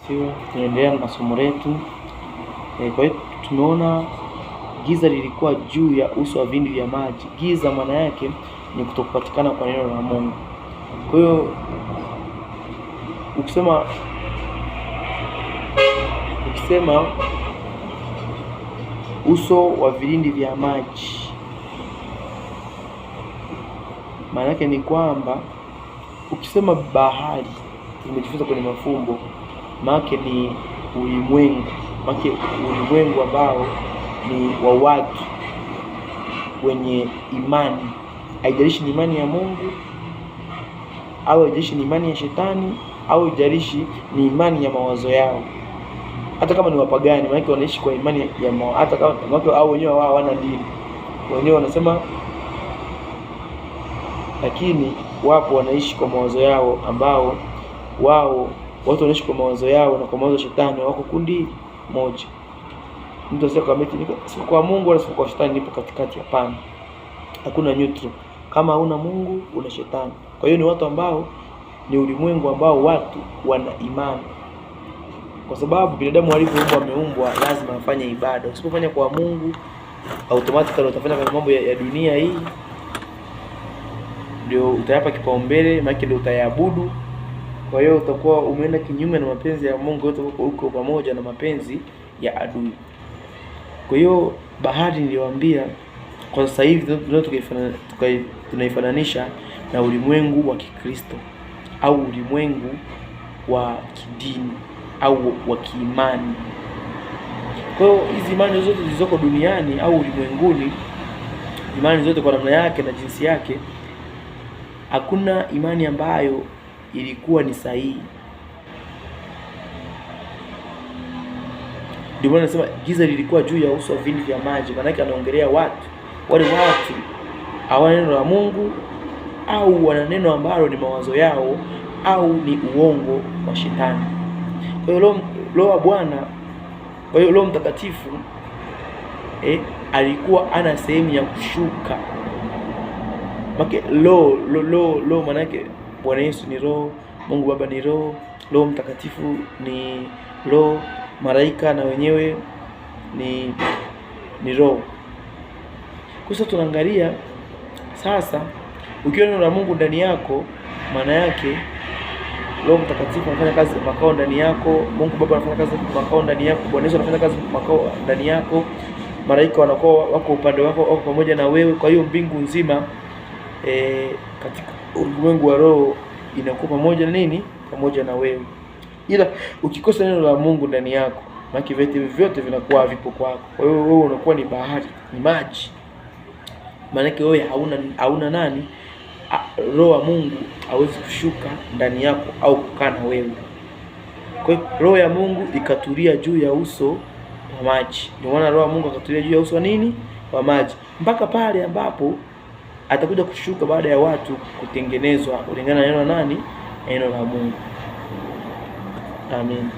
Sio, tunaendelea na somo letu. Kwa hiyo tumeona giza lilikuwa juu ya uso wa vilindi vya maji. Giza maana yake ni kutokupatikana kwa neno la Mungu. Kwa hiyo ukisema uso wa vilindi vya maji, maana yake ni kwamba ukisema bahari, tumejifunza kwenye mafumbo, maana ni ulimwengu, maana ulimwengu ambao ni wa watu wenye imani, haijalishi ni imani ya Mungu au haijalishi ni imani ya shetani au haijalishi ni imani ya mawazo yao. Hata kama ni wapagani, maana wanaishi kwa imani ya hata kama wao au wenyewe wao hawana dini, wenyewe wanasema, lakini wapo wanaishi kwa mawazo yao, ambao watu wanaishi kwa mawazo yao na kwa mawazo ya shetani, wako kundi moja. Mtu asije kama sio kwa Mungu wala sio kwa shetani, nipo katikati. Hapana, hakuna neutral. Kama hauna Mungu una shetani. Kwa hiyo ni watu ambao ni ulimwengu ambao watu wana imani, kwa sababu binadamu alivyoumbwa, ameumbwa lazima afanye ibada. Usipofanya kwa Mungu, automatically utafanya kwa mambo ya dunia hii, ndio utayapa kipaumbele, maana ndio utayabudu. Kwa hiyo utakuwa umeenda kinyume na mapenzi ya Mungu, yote huko pamoja na mapenzi ya adui. Kwa hiyo bahari niliwaambia kwa sasa hivi tunaifananisha na ulimwengu wa Kikristo au ulimwengu wa kidini au wa kiimani. Kwa hiyo hizi imani zote zilizoko duniani au ulimwenguni, imani zote kwa namna yake na jinsi yake, hakuna imani ambayo ilikuwa ni sahihi. Ndio maana nasema giza lilikuwa juu ya uso wa vilindi vya maji. Maana yake anaongelea wale watu hawana neno la Mungu, au wana neno ambalo ni mawazo yao, au ni uongo wa shetani. Kwa hiyo Roho wa Bwana, kwa hiyo Roho Mtakatifu alikuwa ana sehemu ya kushuka. Roho maana yake Bwana Yesu ni Roho, Mungu Baba ni Roho, Roho Mtakatifu ni Roho, malaika na wenyewe ni Roho. Kwa sababu tunaangalia sasa, ukiwa neno la Mungu ndani yako, maana yake Roho Mtakatifu anafanya kazi makao ndani yako, Mungu Baba anafanya kazi makao ndani yako, Bwana Yesu anafanya kazi makao ndani yako, malaika wanakuwa wako upande wako, wako pamoja na wewe. Kwa hiyo mbingu nzima katika ulimwengu wa roho inakuwa pamoja na nini? Pamoja na wewe. Ila ukikosa neno la Mungu ndani yako, maana vitu vyote vinakuwa vipo kwako. Kwa hiyo wewe unakuwa ni bahari, ni maji. Maana yake wewe hauna nani? Roho wa Mungu hawezi kushuka ndani yako au kukaa na wewe. Kwa hiyo roho ya Mungu ikatulia juu ya uso wa maji. Ndio maana roho ya Mungu akatulia juu ya uso wa nini? Wa maji. Mpaka pale ambapo atakuja kushuka baada ya watu kutengenezwa kulingana na neno la nani? Neno la Mungu. Amen.